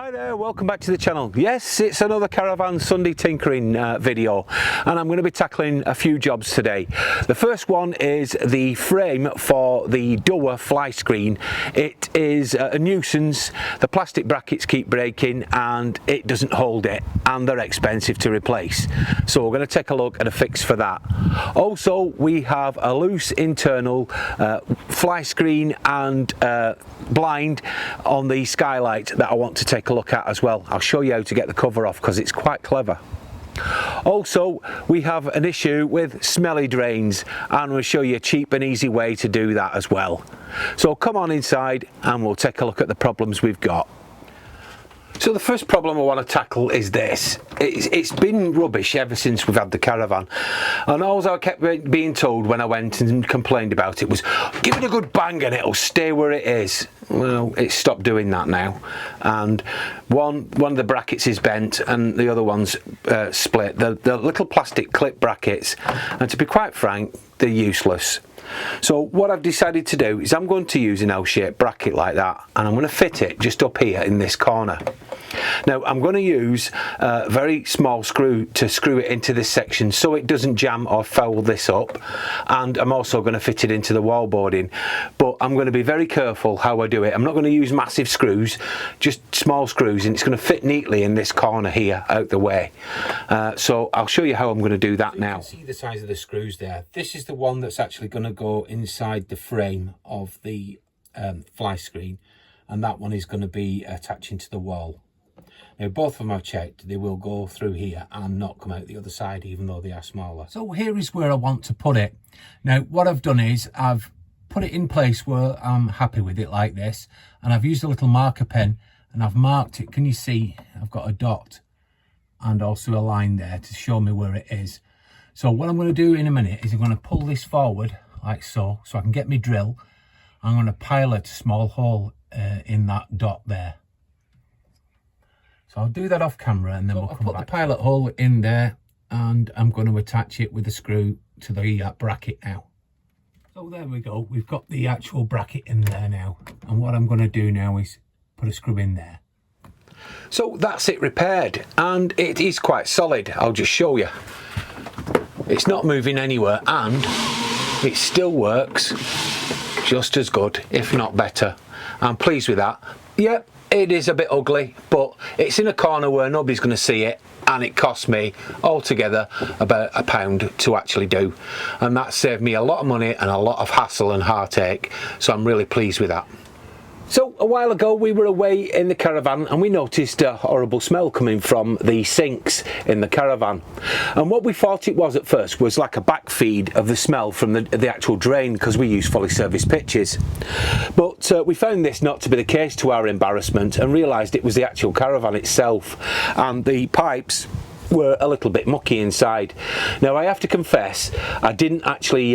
Hi there, welcome back to the channel. Yes, it's another Caravan Sunday Tinkering video, and I'm going to be tackling a few jobs today. The first one is the frame for the door fly screen. It is a nuisance. The plastic brackets keep breaking and it doesn't hold it, and they're expensive to replace. So we're going to take a look at a fix for that. Also, we have a loose internal fly screen and blind on the Skylight that I want to take a look at as well. I'll show you how to get the cover off because it's quite clever. Also, we have an issue with smelly drains, and we'll show you a cheap and easy way to do that as well. So come on inside and we'll take a look at the problems we've got. So the first problem I want to tackle is this. It's been rubbish ever since we've had the Caravan, and all I kept being told when I went and complained about it was, give it a good bang and it'll stay where it is. Well, it's stopped doing that now, and one of the brackets is bent and the other one's split. The little plastic clip brackets, and to be quite frank, they're useless. So what I've decided to do is I'm going to use an L-shaped bracket like that, and I'm going to fit it just up here in this corner. Now I'm going to use a very small screw to screw it into this section so it doesn't jam or foul this up, and I'm also going to fit it into the wall boarding, but I'm going to be very careful how I do it. I'm not going to use massive screws, just small screws, and it's going to fit neatly in this corner here out the way. So I'll show you how I'm going to do that now. You can see the size of the screws there. This is the one that's actually going to go inside the frame of the fly screen, and that one is going to be attaching to the wall. Now both of them I've checked, they will go through here and not come out the other side, even though they are smaller. So here is where I want to put it. Now what I've done is I've put it in place where I'm happy with it like this, and I've used a little marker pen and I've marked it. Can you see I've got a dot and also a line there to show me where it is. So what I'm going to do in a minute is I'm going to pull this forward like so I can get my drill. I'm going to pilot a small hole in that dot there. So I'll do that off camera, and then we'll come back. I'll put the pilot hole in there, and I'm going to attach it with a screw to the bracket now. So there we go, we've got the actual bracket in there now, and what I'm going to do now is put a screw in there. So that's it repaired, and it is quite solid. I'll just show you. It's not moving anywhere, and it still works just as good, if not better. I'm pleased with that. Yep, it is a bit ugly, but it's in a corner where nobody's going to see it, and it cost me altogether about £1 to actually do, and that saved me a lot of money and a lot of hassle and heartache, so I'm really pleased with that. So a while ago we were away in the Caravan and we noticed a horrible smell coming from the sinks in the Caravan, and what we thought it was at first was like a back feed of the smell from the actual drain, because we use fully serviced pitches, but we found this not to be the case to our embarrassment, and realised it was the actual Caravan itself, and the pipes were a little bit mucky inside. Now I have to confess, I didn't actually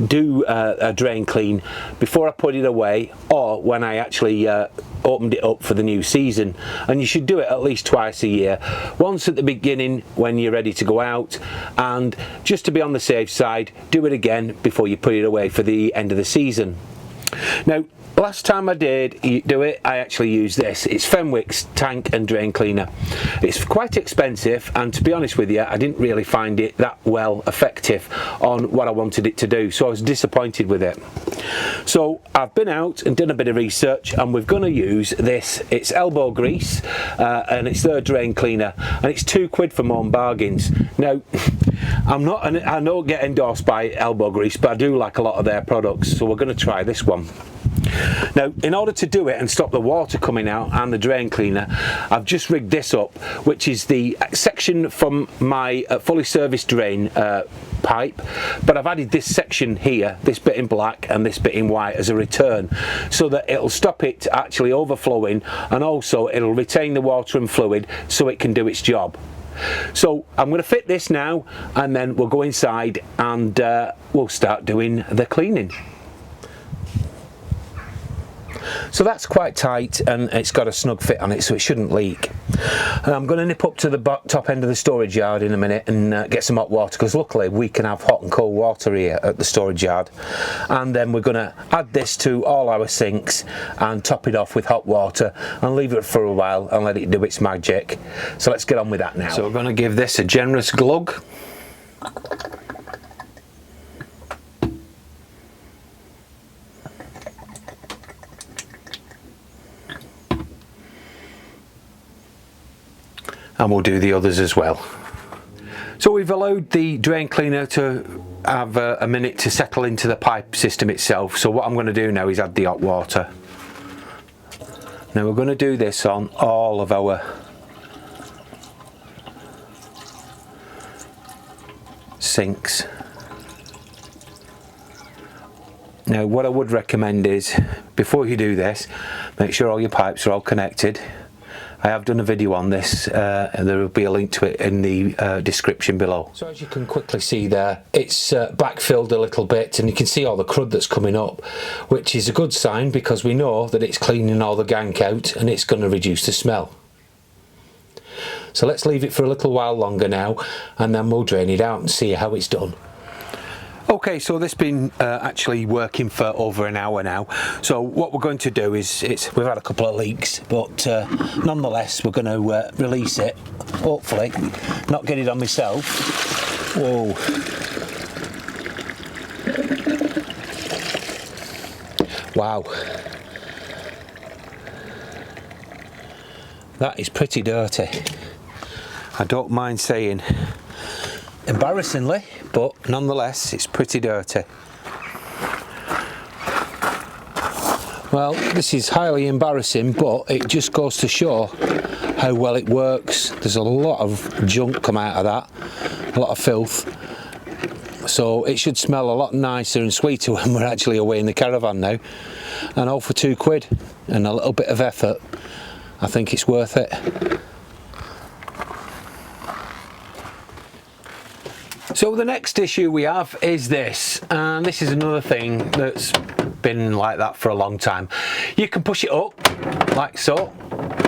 do a drain clean before I put it away, or when I actually opened it up for the new season, and you should do it at least twice a year. Once at the beginning when you're ready to go out, and just to be on the safe side, do it again before you put it away for the end of the season. Now last time I did do it, I actually used this. It's Fenwick's tank and drain cleaner. It's quite expensive, and to be honest with you, I didn't really find it that well effective on what I wanted it to do, so I was disappointed with it. So I've been out and done a bit of research, and we're going to use this. It's elbow grease, and it's their drain cleaner, and it's £2 for Moan Bargains. Now I don't get endorsed by elbow grease, but I do like a lot of their products, so we're going to try this one. Now in order to do it and stop the water coming out and the drain cleaner, I've just rigged this up, which is the section from my fully serviced drain pipe, but I've added this section here, this bit in black and this bit in white, as a return, so that it'll stop it actually overflowing, and also it'll retain the water and fluid so it can do its job. So I'm going to fit this now, and then we'll go inside and we'll start doing the cleaning. So that's quite tight and it's got a snug fit on it, so it shouldn't leak. And I'm going to nip up to the top end of the storage yard in a minute and get some hot water, because luckily we can have hot and cold water here at the storage yard. And then we're going to add this to all our sinks and top it off with hot water and leave it for a while and let it do its magic. So let's get on with that now. So we're going to give this a generous glug. And we'll do the others as well. So we've allowed the drain cleaner to have a minute to settle into the pipe system itself. So what I'm going to do now is add the hot water. Now we're going to do this on all of our sinks. Now what I would recommend is, before you do this, make sure all your pipes are all connected. I have done a video on this and there will be a link to it in the description below. So as you can quickly see there, it's backfilled a little bit and you can see all the crud that's coming up, which is a good sign because we know that it's cleaning all the gank out and it's going to reduce the smell. So let's leave it for a little while longer now and then we'll drain it out and see how it's done. Okay, so this has been actually working for over an hour now. So what we're going to do is, we've had a couple of leaks, but nonetheless we're going to release it, hopefully, not get it on myself. Whoa. Wow. That is pretty dirty. I don't mind saying. Embarrassingly, but nonetheless it's pretty dirty. Well, this is highly embarrassing, but it just goes to show how well it works. There's a lot of junk come out of that, a lot of filth, so it should smell a lot nicer and sweeter when we're actually away in the caravan now. And all for £2 and a little bit of effort, I think it's worth it. So the next issue we have is this, and this is another thing that's been like that for a long time. You can push it up like so,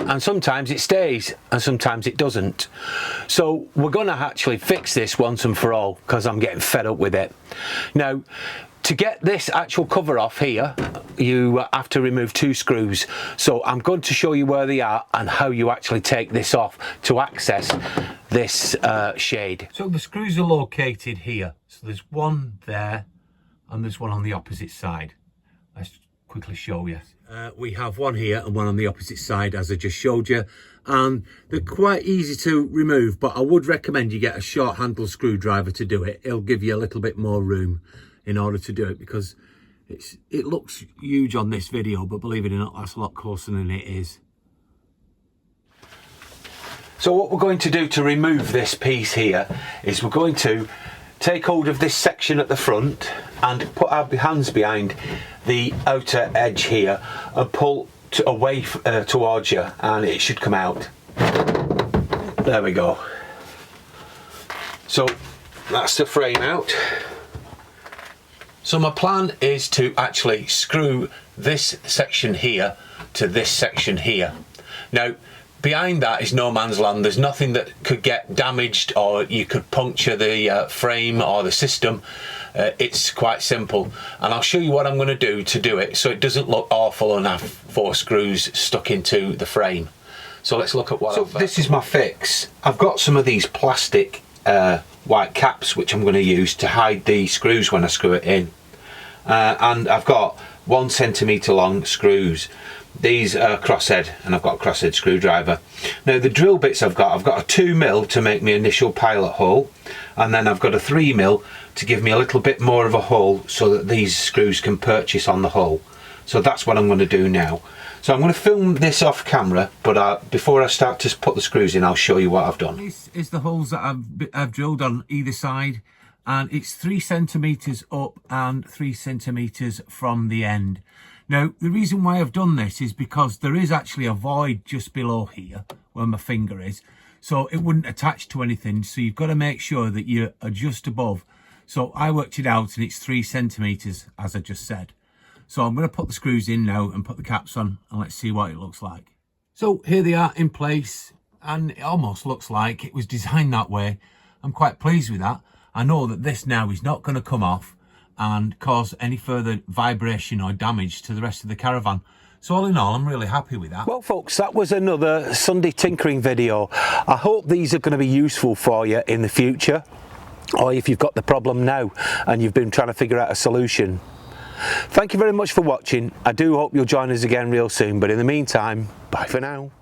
and sometimes it stays and sometimes it doesn't. So we're going to actually fix this once and for all because I'm getting fed up with it. Now, to get this actual cover off here, you have to remove 2 screws. So I'm going to show you where they are and how you actually take this off to access this shade. So the screws are located here. So there's one there and there's one on the opposite side. Let's quickly show you. We have one here and one on the opposite side, as I just showed you. And they're quite easy to remove, but I would recommend you get a short handle screwdriver to do it. It'll give you a little bit more room in order to do it, because it looks huge on this video, but believe it or not, that's a lot closer than it is. So what we're going to do to remove this piece here is we're going to take hold of this section at the front and put our hands behind the outer edge here and pull away towards you, and it should come out. There we go. So that's the frame out. So my plan is to actually screw this section here to this section here. Now, behind that is no man's land. There's nothing that could get damaged or you could puncture the frame or the system. It's quite simple, and I'll show you what I'm going to do it so it doesn't look awful and have 4 screws stuck into the frame. So let's look at what I've... So this is my fix. I've got some of these plastic white caps which I'm going to use to hide the screws when I screw it in, and I've got 1 centimetre long screws. These are crosshead, and I've got a crosshead screwdriver. Now the drill bits I've got a 2mm to make my initial pilot hole, and then I've got a 3mm to give me a little bit more of a hole so that these screws can purchase on the hole. So that's what I'm going to do now. So I'm going to film this off camera, but before I start to put the screws in, I'll show you what I've done. This is the holes that I've drilled on either side, and it's 3 centimetres up and 3 centimetres from the end. Now, the reason why I've done this is because there is actually a void just below here where my finger is, so it wouldn't attach to anything. So you've got to make sure that you're just above. So I worked it out and it's 3 centimetres, as I just said. So I'm going to put the screws in now and put the caps on, and let's see what it looks like. So here they are in place, and it almost looks like it was designed that way. I'm quite pleased with that. I know that this now is not going to come off and cause any further vibration or damage to the rest of the caravan. So all in all, I'm really happy with that. Well folks, that was another Sunday tinkering video. I hope these are going to be useful for you in the future, or if you've got the problem now and you've been trying to figure out a solution. Thank you very much for watching. I do hope you'll join us again real soon, but in the meantime, bye for now.